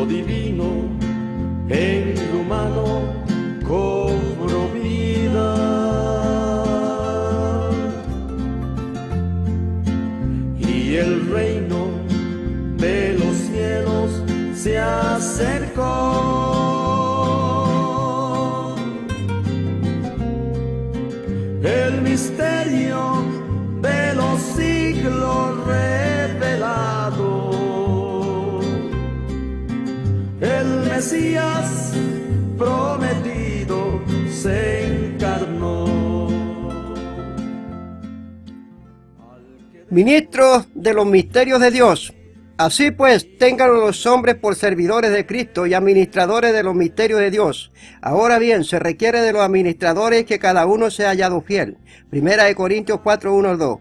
lo divino en lo humano cobro vida. Y el reino de los cielos se acercó. El misterio de los siglos revelado, el Mesías prometido se encarnó. Ministros de los misterios de Dios. Así pues, tengan los hombres por servidores de Cristo y administradores de los misterios de Dios. Ahora bien, se requiere de los administradores que cada uno sea hallado fiel. 1 Corintios 4, 1 al 2.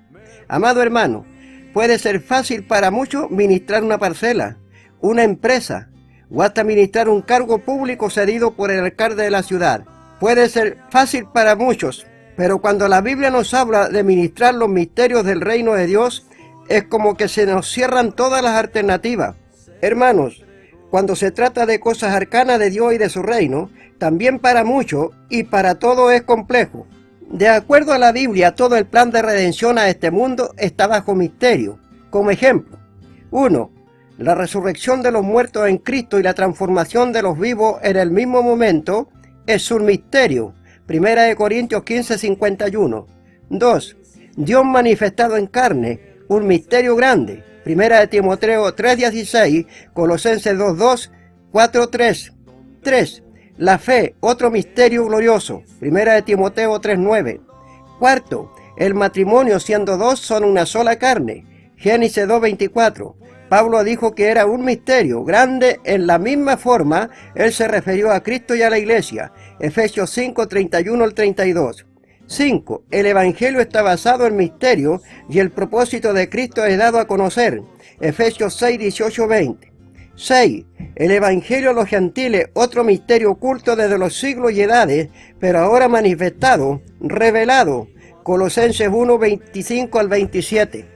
Amado hermano, puede ser fácil para muchos ministrar una parcela, una empresa, o hasta ministrar un cargo público cedido por el alcalde de la ciudad. Puede ser fácil para muchos, pero cuando la Biblia nos habla de ministrar los misterios del reino de Dios, es como que se nos cierran todas las alternativas. Hermanos, cuando se trata de cosas arcanas de Dios y de su reino, también para muchos y para todos es complejo. De acuerdo a la Biblia, todo el plan de redención a este mundo está bajo misterio. Como ejemplo, 1. La resurrección de los muertos en Cristo y la transformación de los vivos en el mismo momento es un misterio. 1 Corintios 15, 51. 2. Dios manifestado en carne, un misterio grande. 1 Timoteo 3:16, Colosenses 2:2, 4:3. 3. La fe, otro misterio glorioso. 1 Timoteo 3:9. 4. El matrimonio, siendo dos, son una sola carne. Génesis 2:24. Pablo dijo que era un misterio grande. En la misma forma, él se refirió a Cristo y a la iglesia. Efesios 5:31 al 32. 5. El Evangelio está basado en misterio y el propósito de Cristo es dado a conocer. Efesios 6, 18, 20. 6. El Evangelio a los gentiles, otro misterio oculto desde los siglos y edades, pero ahora manifestado, revelado. Colosenses 1, 25 al 27.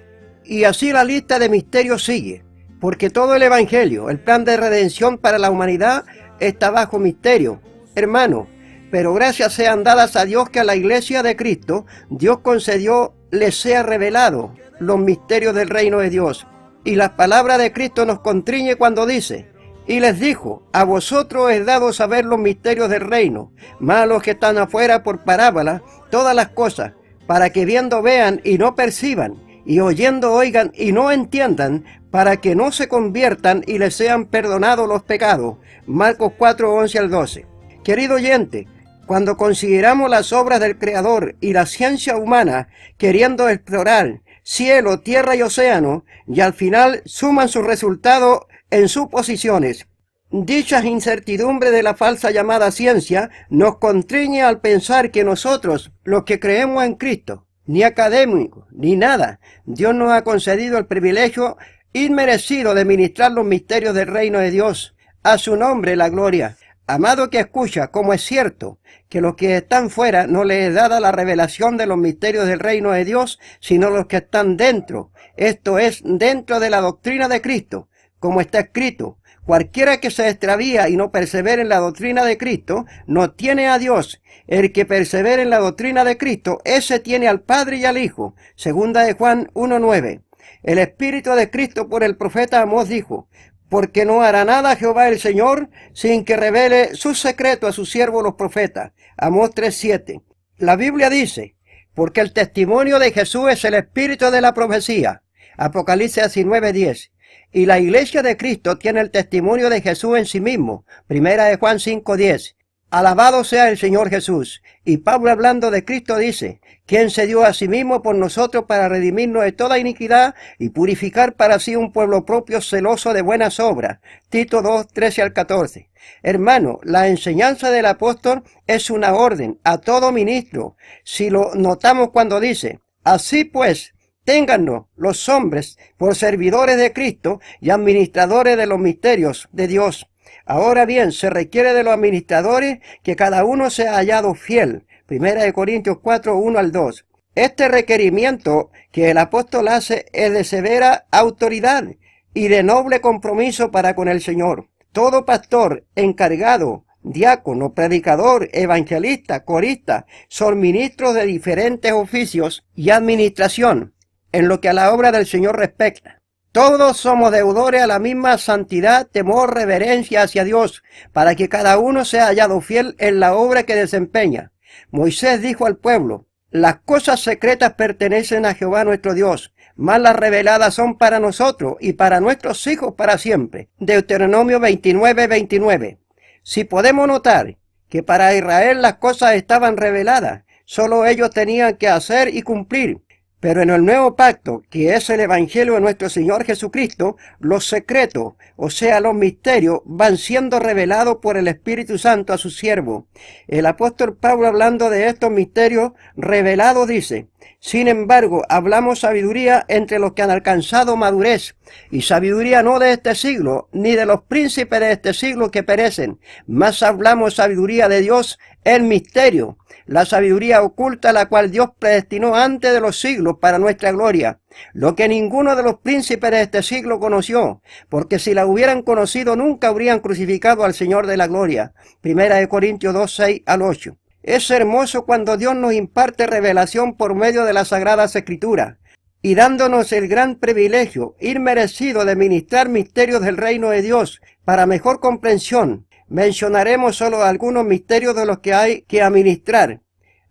Y así la lista de misterios sigue, porque todo el Evangelio, el plan de redención para la humanidad, está bajo misterio. Hermano, pero gracias sean dadas a Dios que a la iglesia de Cristo, Dios concedió, les sea revelado los misterios del reino de Dios. Y la palabra de Cristo nos constriñe cuando dice, y les dijo, a vosotros es dado saber los misterios del reino, mas a los que están afuera por parábola, todas las cosas, para que viendo vean y no perciban, y oyendo oigan y no entiendan, para que no se conviertan y les sean perdonados los pecados. Marcos 4, 11 al 12. Querido oyente, cuando consideramos las obras del Creador y la ciencia humana queriendo explorar cielo, tierra y océano, y al final suman sus resultados en suposiciones, dichas incertidumbres de la falsa llamada ciencia nos constriñe al pensar que nosotros, los que creemos en Cristo, ni académicos, ni nada, Dios nos ha concedido el privilegio inmerecido de ministrar los misterios del reino de Dios. A su nombre la gloria. Amado que escucha, como es cierto que los que están fuera no les es dada la revelación de los misterios del reino de Dios, sino los que están dentro, esto es, dentro de la doctrina de Cristo, como está escrito, cualquiera que se extravía y no persevere en la doctrina de Cristo, no tiene a Dios. El que persevere en la doctrina de Cristo, ese tiene al Padre y al Hijo. Segunda de Juan 1:9. El Espíritu de Cristo por el profeta Amós dijo, porque no hará nada Jehová el Señor sin que revele su secreto a sus siervos los profetas. Amós 3:7. La Biblia dice, porque el testimonio de Jesús es el espíritu de la profecía. Apocalipsis 19:10. Y la iglesia de Cristo tiene el testimonio de Jesús en sí mismo. Primera de Juan 5:10. Alabado sea el Señor Jesús. Y Pablo, hablando de Cristo, dice, quien se dio a sí mismo por nosotros para redimirnos de toda iniquidad y purificar para sí un pueblo propio celoso de buenas obras. Tito 2, 13 al 14. Hermano, la enseñanza del apóstol es una orden a todo ministro. Si lo notamos cuando dice, así pues, téngannos los hombres por servidores de Cristo y administradores de los misterios de Dios. Ahora bien, se requiere de los administradores que cada uno sea hallado fiel. 1 Corintios 4, 1 al 2. Este requerimiento que el apóstol hace es de severa autoridad y de noble compromiso para con el Señor. Todo pastor, encargado, diácono, predicador, evangelista, corista, son ministros de diferentes oficios y administración, en lo que a la obra del Señor respecta. Todos somos deudores a la misma santidad, temor, reverencia hacia Dios, para que cada uno sea hallado fiel en la obra que desempeña. Moisés dijo al pueblo: las cosas secretas pertenecen a Jehová nuestro Dios, mas las reveladas son para nosotros y para nuestros hijos para siempre. Deuteronomio 29:29. Si podemos notar que para Israel las cosas estaban reveladas, solo ellos tenían que hacer y cumplir. Pero en el nuevo pacto, que es el Evangelio de nuestro Señor Jesucristo, los secretos, o sea, los misterios, van siendo revelados por el Espíritu Santo a su siervo. El apóstol Pablo, hablando de estos misterios revelados, dice: sin embargo, hablamos sabiduría entre los que han alcanzado madurez, y sabiduría no de este siglo, ni de los príncipes de este siglo que perecen, mas hablamos sabiduría de Dios en misterio, la sabiduría oculta, la cual Dios predestinó antes de los siglos para nuestra gloria, lo que ninguno de los príncipes de este siglo conoció, porque si la hubieran conocido nunca habrían crucificado al Señor de la gloria. Primera de Corintios 2:6-8. Es hermoso cuando Dios nos imparte revelación por medio de las Sagradas Escrituras, y dándonos el gran privilegio inmerecido de ministrar misterios del reino de Dios para mejor comprensión. Mencionaremos solo algunos misterios de los que hay que administrar.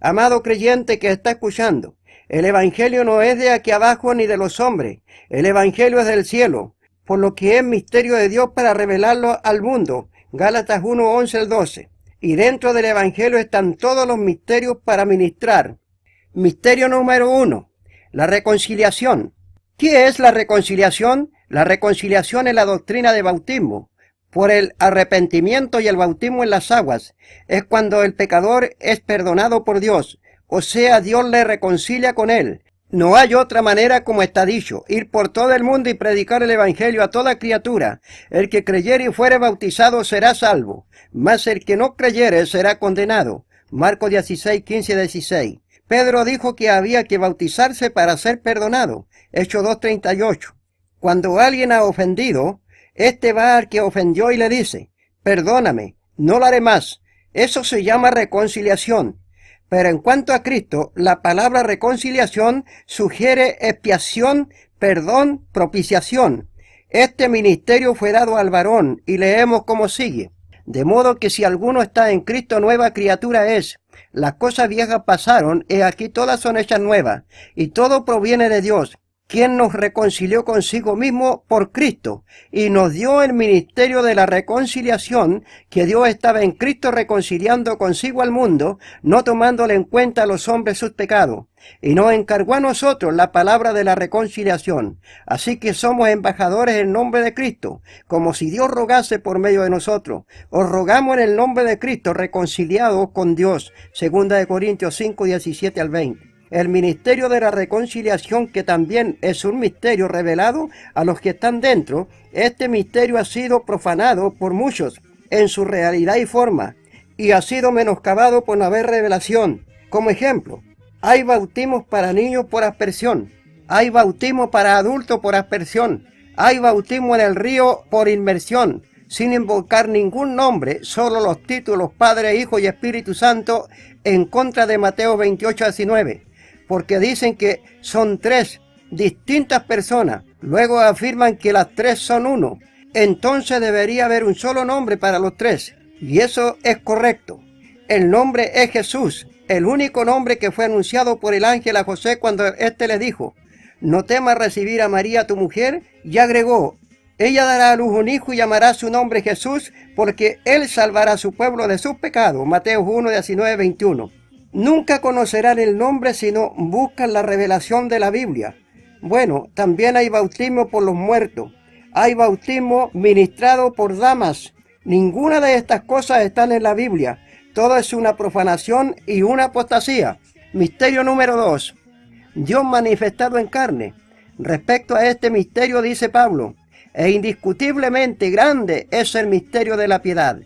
Amado creyente que está escuchando, el Evangelio no es de aquí abajo ni de los hombres, el Evangelio es del cielo, por lo que es misterio de Dios para revelarlo al mundo. Gálatas 1:11-12. Y dentro del Evangelio están todos los misterios para ministrar. Misterio número 1, la reconciliación. ¿Qué es la reconciliación? La reconciliación es la doctrina de bautismo. Por el arrepentimiento y el bautismo en las aguas, es cuando el pecador es perdonado por Dios, o sea, Dios le reconcilia con él. No hay otra manera, como está dicho: ir por todo el mundo y predicar el Evangelio a toda criatura. El que creyere y fuere bautizado será salvo, mas el que no creyere será condenado. Marcos 16:15-16. Pedro dijo que había que bautizarse para ser perdonado. Hechos 2:38. Cuando alguien ha ofendido, este va al que ofendió y le dice: perdóname, no lo haré más. Eso se llama reconciliación. Pero en cuanto a Cristo, la palabra reconciliación sugiere expiación, perdón, propiciación. Este ministerio fue dado al varón, y leemos como sigue: de modo que si alguno está en Cristo, nueva criatura es. Las cosas viejas pasaron, he aquí todas son hechas nuevas, y todo proviene de Dios, quien nos reconcilió consigo mismo por Cristo, y nos dio el ministerio de la reconciliación, que Dios estaba en Cristo reconciliando consigo al mundo, no tomándole en cuenta a los hombres sus pecados, y nos encargó a nosotros la palabra de la reconciliación. Así que somos embajadores en nombre de Cristo, como si Dios rogase por medio de nosotros. Os rogamos en el nombre de Cristo, reconciliados con Dios. Segunda de Corintios 5:17-20. El ministerio de la reconciliación, que también es un misterio revelado a los que están dentro, este misterio ha sido profanado por muchos en su realidad y forma, y ha sido menoscabado por no haber revelación. Como ejemplo, hay bautismos para niños por aspersión, hay bautismo para adultos por aspersión, hay bautismo en el río por inmersión, sin invocar ningún nombre, solo los títulos Padre, Hijo y Espíritu Santo, en contra de Mateo 28:19. Porque dicen que son tres distintas personas, luego afirman que las tres son uno. Entonces debería haber un solo nombre para los tres, y eso es correcto. El nombre es Jesús, el único nombre que fue anunciado por el ángel a José cuando éste le dijo: no temas recibir a María tu mujer, y agregó: ella dará a luz un hijo y llamará su nombre Jesús, porque él salvará a su pueblo de sus pecados. Mateo 1:19-21. Nunca conocerán el nombre si no buscan la revelación de la Biblia. Bueno, también hay bautismo por los muertos. Hay bautismo ministrado por damas. Ninguna de estas cosas están en la Biblia. Todo es una profanación y una apostasía. Misterio número 2. Dios manifestado en carne. Respecto a este misterio dice Pablo: e indiscutiblemente grande es el misterio de la piedad.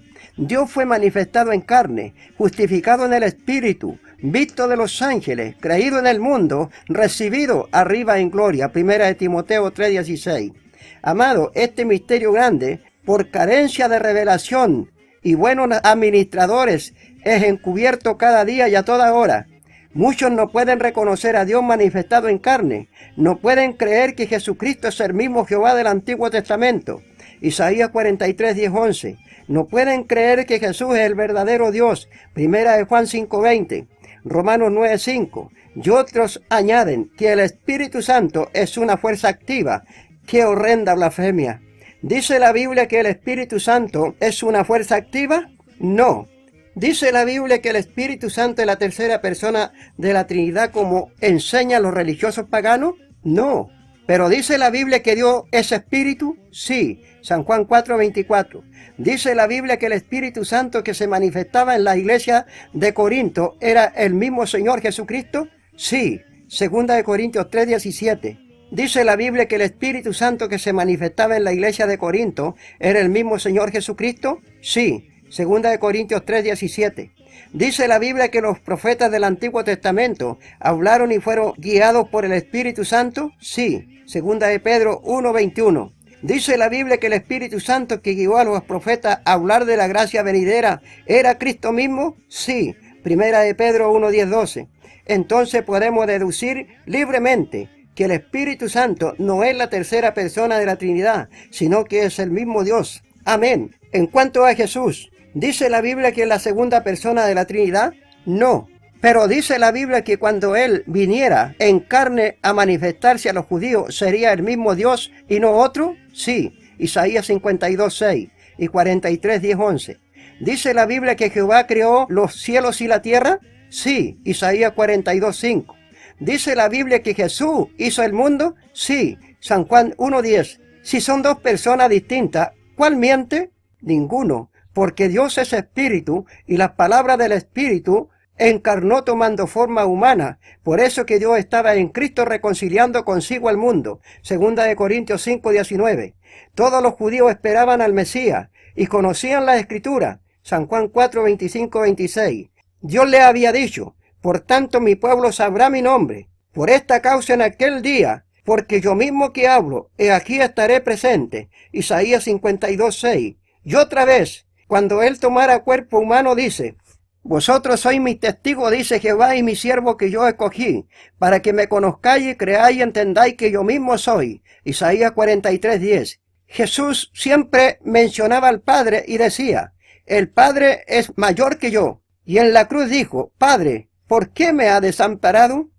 Dios fue manifestado en carne, justificado en el Espíritu, visto de los ángeles, creído en el mundo, recibido arriba en gloria. Primera de Timoteo 3:16. Amado, este misterio grande por carencia de revelación y buenos administradores, es encubierto cada día y a toda hora. Muchos no pueden reconocer a Dios manifestado en carne, no pueden creer que Jesucristo es el mismo Jehová del Antiguo Testamento. Isaías 43, 10, 11. No pueden creer que Jesús es el verdadero Dios. Primera de Juan 5, 20. Romanos 9, 5. Y otros añaden que el Espíritu Santo es una fuerza activa. ¡Qué horrenda blasfemia! ¿Dice la Biblia que el Espíritu Santo es una fuerza activa? No. ¿Dice la Biblia que el Espíritu Santo es la tercera persona de la Trinidad como enseñan los religiosos paganos? No. ¿Pero dice la Biblia que Dios es Espíritu? Sí. San Juan 4, 24. ¿Dice la Biblia que el Espíritu Santo que se manifestaba en la iglesia de Corinto era el mismo Señor Jesucristo? Sí. Segunda de Corintios 3, 17. ¿Dice la Biblia que el Espíritu Santo que se manifestaba en la iglesia de Corinto era el mismo Señor Jesucristo? Sí. Segunda de Corintios 3, 17. ¿Dice la Biblia que los profetas del Antiguo Testamento hablaron y fueron guiados por el Espíritu Santo? Sí. Segunda de Pedro 1, 21. ¿Dice la Biblia que el Espíritu Santo que guió a los profetas a hablar de la gracia venidera era Cristo mismo? Sí. Primera de Pedro 1, 10, 12. Entonces podemos deducir libremente que el Espíritu Santo no es la tercera persona de la Trinidad, sino que es el mismo Dios. Amén. En cuanto a Jesús, ¿dice la Biblia que es la segunda persona de la Trinidad? No. Pero dice la Biblia que cuando Él viniera en carne a manifestarse a los judíos, ¿sería el mismo Dios y no otro? Sí. Isaías 52, 6 y 43, 10, 11. ¿Dice la Biblia que Jehová creó los cielos y la tierra? Sí. Isaías 42, 5. ¿Dice la Biblia que Jesús hizo el mundo? Sí. San Juan 1, 10. Si son dos personas distintas, ¿cuál miente? Ninguno, porque Dios es espíritu y las palabras del espíritu encarnó tomando forma humana. Por eso que Dios estaba en Cristo reconciliando consigo al mundo. Segunda de Corintios 5, 19. Todos los judíos esperaban al Mesías y conocían la Escritura. San Juan 4, 25, 26. Dios le había dicho: por tanto mi pueblo sabrá mi nombre. Por esta causa en aquel día, porque yo mismo que hablo, he aquí estaré presente. Isaías 52, 6. Y otra vez, cuando Él tomara cuerpo humano, dice: vosotros sois mis testigos, dice Jehová, y mi siervo que yo escogí, para que me conozcáis y creáis y entendáis que yo mismo soy. Isaías 43, 10. Jesús siempre mencionaba al Padre y decía: el Padre es mayor que yo. Y en la cruz dijo: Padre, ¿por qué me ha desamparado?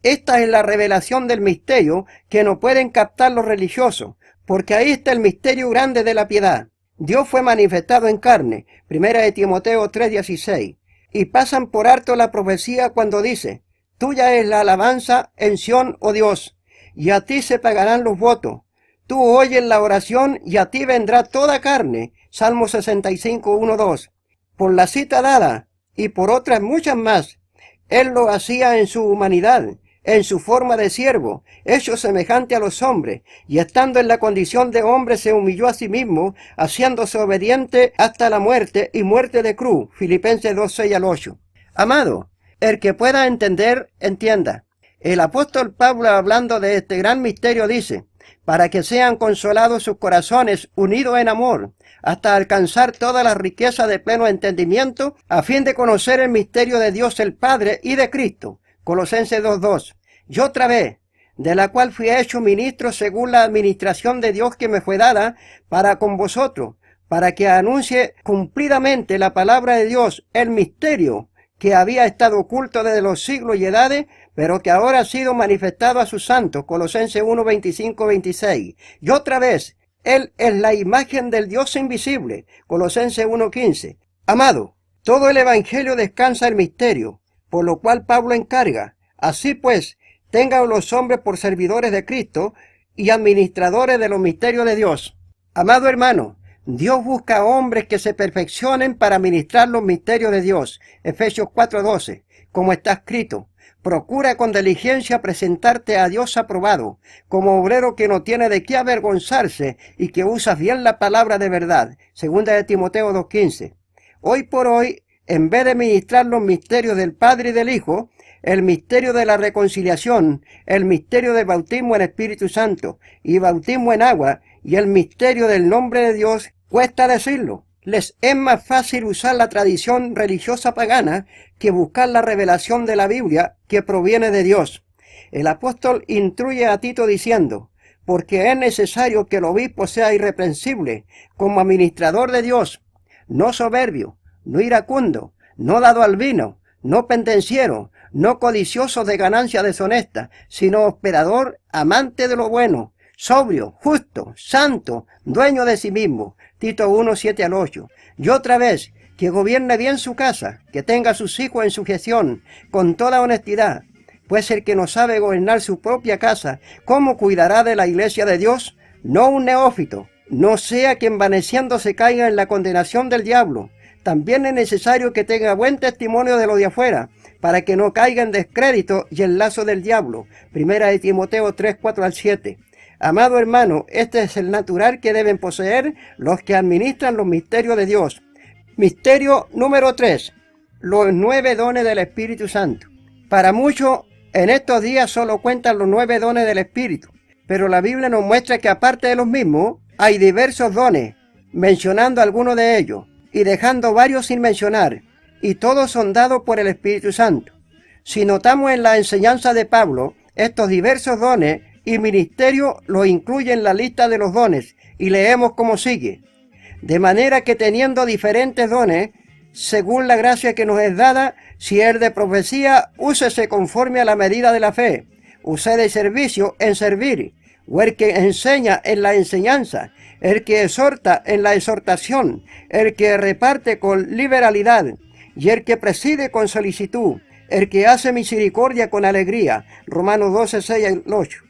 Esta es la revelación del misterio que no pueden captar los religiosos, porque ahí está el misterio grande de la piedad. Dios fue manifestado en carne, primera de Timoteo 3:16, y pasan por alto la profecía cuando dice: tuya es la alabanza en Sión, oh Dios, y a ti se pagarán los votos. Tú oyes la oración y a ti vendrá toda carne. Salmo 65, 1, 2. Por la cita dada y por otras muchas más, Él lo hacía en su humanidad, en su forma de siervo, hecho semejante a los hombres, y estando en la condición de hombre se humilló a sí mismo, haciéndose obediente hasta la muerte y muerte de cruz. Filipenses 2, 6 al 8. Amado, el que pueda entender, entienda. El apóstol Pablo, hablando de este gran misterio, dice: para que sean consolados sus corazones unidos en amor, hasta alcanzar toda la riqueza de pleno entendimiento, a fin de conocer el misterio de Dios el Padre y de Cristo. Colosenses 2:2. Y otra vez, de la cual fui hecho ministro según la administración de Dios que me fue dada para con vosotros, para que anuncie cumplidamente la palabra de Dios, el misterio que había estado oculto desde los siglos y edades, pero que ahora ha sido manifestado a sus santos. Colosenses 1:25, 26. Y otra vez, Él es la imagen del Dios invisible. Colosenses 1:15. Amado, todo el evangelio descansa el misterio, por lo cual Pablo encarga: así pues, tengan los hombres por servidores de Cristo y administradores de los misterios de Dios. Amado hermano, Dios busca hombres que se perfeccionen para ministrar los misterios de Dios. Efesios 4:12, como está escrito: procura con diligencia presentarte a Dios aprobado, como obrero que no tiene de qué avergonzarse y que usas bien la palabra de verdad. Segunda de Timoteo 2:15. Hoy por hoy, en vez de ministrar los misterios del Padre y del Hijo, el misterio de la reconciliación, el misterio del bautismo en Espíritu Santo y bautismo en agua, y el misterio del nombre de Dios, Cuesta decirlo. Les es más fácil usar la tradición religiosa pagana que buscar la revelación de la Biblia que proviene de Dios. El apóstol instruye a Tito diciendo: porque es necesario que el obispo sea irreprensible, como administrador de Dios, no soberbio, no iracundo, no dado al vino, no pendenciero, no codicioso de ganancia deshonesta, sino hospedador, amante de lo bueno, sobrio, justo, santo, dueño de sí mismo. Tito 1, 7 al 8. Y otra vez, que gobierne bien su casa, que tenga a sus hijos en sujeción, con toda honestidad. Pues el que no sabe gobernar su propia casa, ¿cómo cuidará de la iglesia de Dios? No un neófito, no sea que envaneciéndose caiga en la condenación del diablo. También es necesario que tenga buen testimonio de lo de afuera, para que no caiga en descrédito y el lazo del diablo. Primera de Timoteo 3, 4 al 7. Amado hermano, este es el natural que deben poseer los que administran los misterios de Dios. Misterio número 3. Los 9 dones del Espíritu Santo. Para muchos, en estos días solo cuentan los 9 dones del Espíritu, pero la Biblia nos muestra que aparte de los mismos, hay diversos dones, mencionando algunos de ellos, y dejando varios sin mencionar, y todos son dados por el Espíritu Santo. Si notamos en la enseñanza de Pablo, estos diversos dones y ministerios los incluye en la lista de los dones, y leemos como sigue: de manera que teniendo diferentes dones, según la gracia que nos es dada, si es de profecía, úsese conforme a la medida de la fe, use de servicio en servir, o el que enseña en la enseñanza, el que exhorta en la exhortación, el que reparte con liberalidad, y el que preside con solicitud, el que hace misericordia con alegría. Romanos 12, 6 al 8.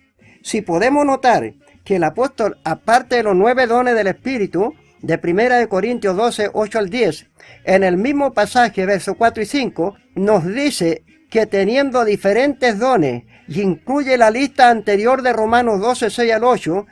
Si podemos notar que el apóstol, aparte de los 9 dones del Espíritu, de 1 de Corintios 12, 8 al 10, en el mismo pasaje, versos 4 y 5, nos dice que teniendo diferentes dones, y incluye la lista anterior de Romanos 12, 6 al 8,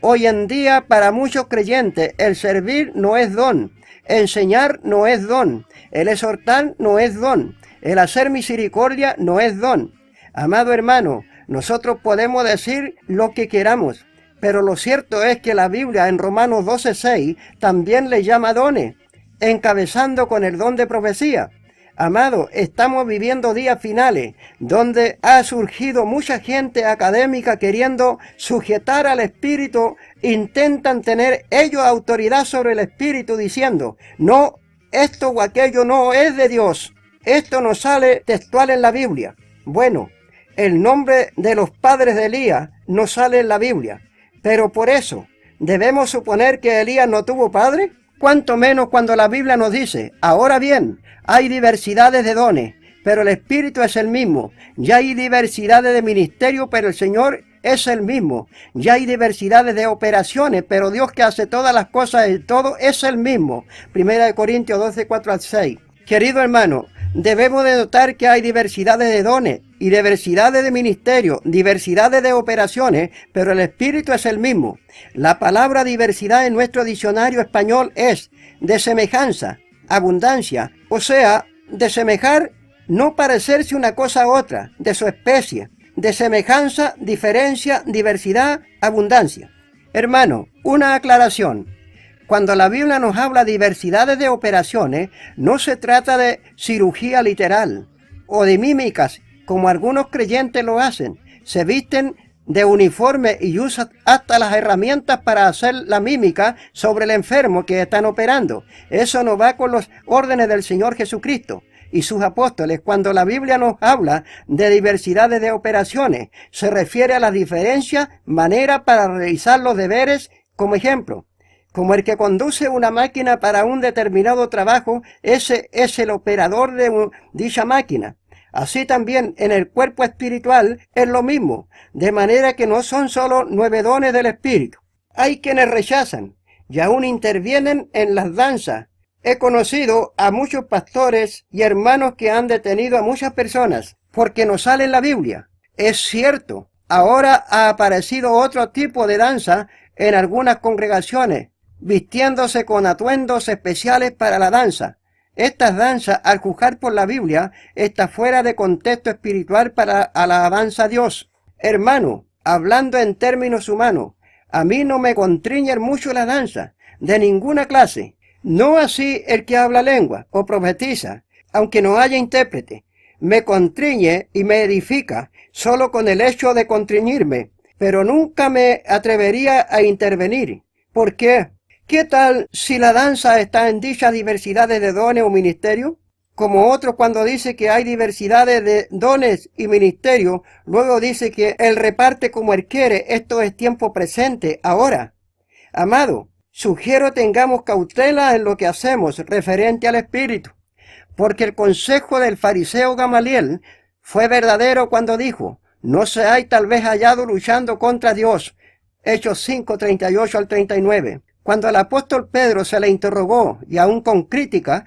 hoy en día para muchos creyentes el servir no es don, enseñar no es don, el exhortar no es don, el hacer misericordia no es don. Amado hermano, nosotros podemos decir lo que queramos, pero lo cierto es que la Biblia en Romanos 12, 6 también le llama dones, encabezando con el don de profecía. Amado, estamos viviendo días finales, donde ha surgido mucha gente académica queriendo sujetar al Espíritu, intentan tener ellos autoridad sobre el Espíritu diciendo: no, esto o aquello no es de Dios, esto no sale textual en la Biblia. Bueno, el nombre de los padres de Elías no sale en la Biblia, pero por eso, ¿debemos suponer que Elías no tuvo padre? Cuanto menos cuando la Biblia nos dice: ahora bien, hay diversidades de dones, pero el Espíritu es el mismo. Ya hay diversidades de ministerios, pero el Señor es el mismo. Ya hay diversidades de operaciones, pero Dios que hace todas las cosas en todo es el mismo. 1 Corintios 12, 4 al 6. Querido hermano, debemos de notar que hay diversidades de dones y diversidades de ministerios, diversidades de operaciones, pero el Espíritu es el mismo. La palabra diversidad en nuestro diccionario español es de semejanza, abundancia, o sea, de semejar, no parecerse una cosa a otra, de su especie, de semejanza, diferencia, diversidad, abundancia. Hermano, una aclaración. Cuando la Biblia nos habla de diversidades de operaciones, no se trata de cirugía literal o de mímicas, como algunos creyentes lo hacen. Se visten de uniforme y usan hasta las herramientas para hacer la mímica sobre el enfermo que están operando. Eso no va con los órdenes del Señor Jesucristo y sus apóstoles. Cuando la Biblia nos habla de diversidades de operaciones, se refiere a las diferentes maneras para realizar los deberes. Como ejemplo, como el que conduce una máquina para un determinado trabajo, ese es el operador de dicha máquina. Así también en el cuerpo espiritual es lo mismo, de manera que no son solo 9 dones del Espíritu. Hay quienes rechazan y aún intervienen en las danzas. He conocido a muchos pastores y hermanos que han detenido a muchas personas porque no sale en la Biblia. Es cierto, ahora ha aparecido otro tipo de danza en algunas congregaciones, vistiéndose con atuendos especiales para la danza. Estas danzas, al juzgar por la Biblia, está fuera de contexto espiritual para alabanza a Dios. Hermano, hablando en términos humanos, a mí no me constriñen mucho la danza. de ninguna clase. No así el que habla lengua o profetiza, aunque no haya intérprete. Me contriñe y me edifica solo con el hecho de contriñirme, pero nunca me atrevería a intervenir. ¿Por qué? ¿Qué tal si la danza está en dichas diversidades de dones o ministerios? Como otro cuando dice que hay diversidades de dones y ministerios, luego dice que él reparte como él quiere. Esto es tiempo presente, ahora. Amado, sugiero tengamos cautela en lo que hacemos referente al Espíritu, porque el consejo del fariseo Gamaliel fue verdadero cuando dijo, no seáis tal vez hallado luchando contra Dios. Hechos 5, 38 al 39. Cuando al apóstol Pedro se le interrogó, y aún con crítica,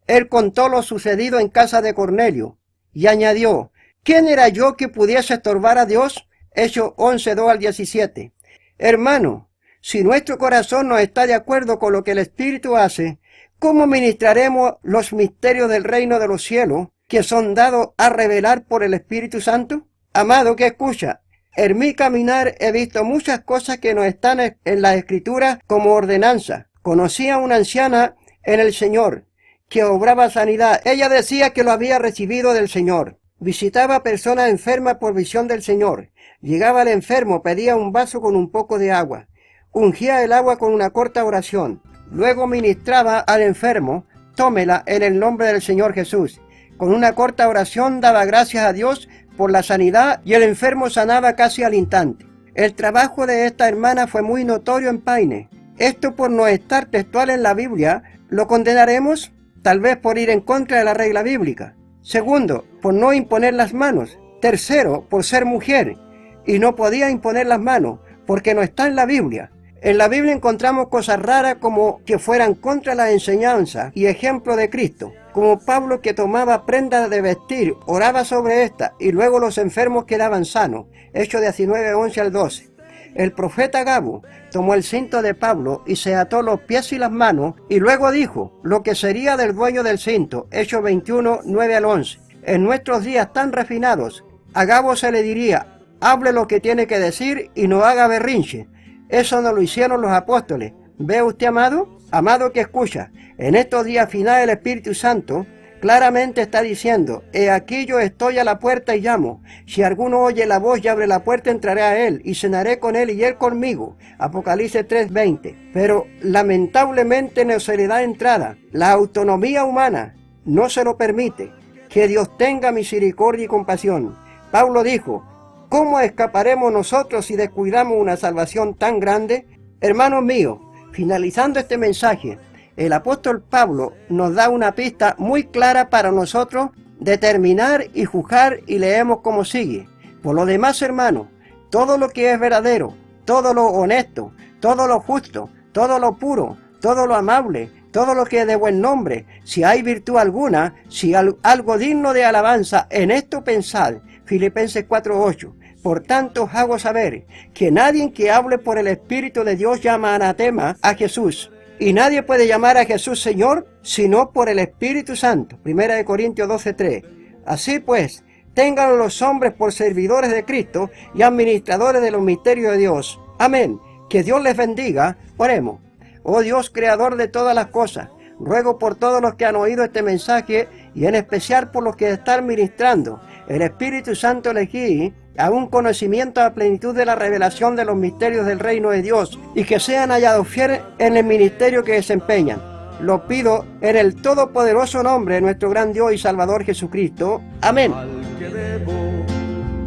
él contó lo sucedido en casa de Cornelio, y añadió, ¿quién era yo que pudiese estorbar a Dios? Hechos 11, 2 al 17. Hermano, si nuestro corazón no está de acuerdo con lo que el Espíritu hace, ¿cómo ministraremos los misterios del reino de los cielos que son dados a revelar por el Espíritu Santo? Amado que escucha, en mi caminar he visto muchas cosas que no están en la Escritura como ordenanza. Conocí a una anciana en el Señor que obraba sanidad. Ella decía que lo había recibido del Señor. Visitaba personas enfermas por visión del Señor. Llegaba al enfermo, pedía un vaso con un poco de agua. Ungía el agua con una corta oración. Luego ministraba al enfermo, tómela en el nombre del Señor Jesús. Con una corta oración daba gracias a Dios por la sanidad y el enfermo sanaba casi al instante. El trabajo de esta hermana fue muy notorio en Paine. Esto por no estar textual en la Biblia, ¿lo condenaremos? Tal vez por ir en contra de la regla bíblica. Segundo, por no imponer las manos. Tercero, por ser mujer y no podía imponer las manos porque no está en la Biblia. En la Biblia encontramos cosas raras como que fueran contra la enseñanza y ejemplo de Cristo, como Pablo que tomaba prendas de vestir, oraba sobre esta y luego los enfermos quedaban sanos. Hechos 19, 11 al 12. El profeta Gabo tomó el cinto de Pablo y se ató los pies y las manos y luego dijo lo que sería del dueño del cinto. Hechos 21, 9 al 11. En nuestros días tan refinados, a Gabo se le diría, hable lo que tiene que decir y no haga berrinche. Eso no lo hicieron los apóstoles. ¿Ve usted, amado? Amado que escucha, en estos días finales el Espíritu Santo claramente está diciendo, he aquí yo estoy a la puerta y llamo. Si alguno oye la voz y abre la puerta, entraré a él y cenaré con él y él conmigo. Apocalipsis 3:20. Pero lamentablemente no se le da entrada. La autonomía humana no se lo permite. Que Dios tenga misericordia y compasión. Pablo dijo, ¿cómo escaparemos nosotros si descuidamos una salvación tan grande? Hermanos míos, finalizando este mensaje, el apóstol Pablo nos da una pista muy clara para nosotros determinar y juzgar y leemos como sigue. Por lo demás, hermanos, todo lo que es verdadero, todo lo honesto, todo lo justo, todo lo puro, todo lo amable, todo lo que es de buen nombre, si hay virtud alguna, si algo digno de alabanza, en esto pensad. Filipenses 4:8. Por tanto os hago saber que nadie que hable por el Espíritu de Dios llama anatema a Jesús. Y nadie puede llamar a Jesús Señor, sino por el Espíritu Santo. 1 Corintios 12:3. Así pues, tengan los hombres por servidores de Cristo y administradores de los misterios de Dios. Amén. Que Dios les bendiga. Oremos. Oh Dios, creador de todas las cosas, ruego por todos los que han oído este mensaje y en especial por los que están ministrando. El Espíritu Santo les guíe a un conocimiento a plenitud de la revelación de los misterios del reino de Dios y que sean hallados fieles en el ministerio que desempeñan. Lo pido en el todopoderoso nombre de nuestro gran Dios y Salvador Jesucristo. Amén. Al que debo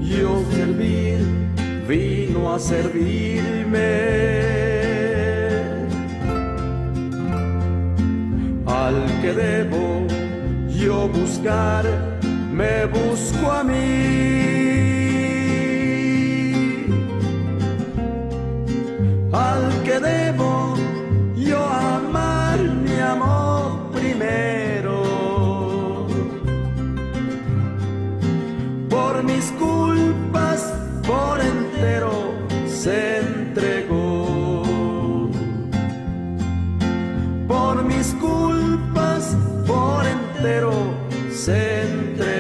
yo servir, vino a servirme. Al que debo yo buscar, me busco a mí. Al que debo yo amar, me amó primero. Por mis culpas, por entero se entregó. Por mis culpas, por entero se entregó.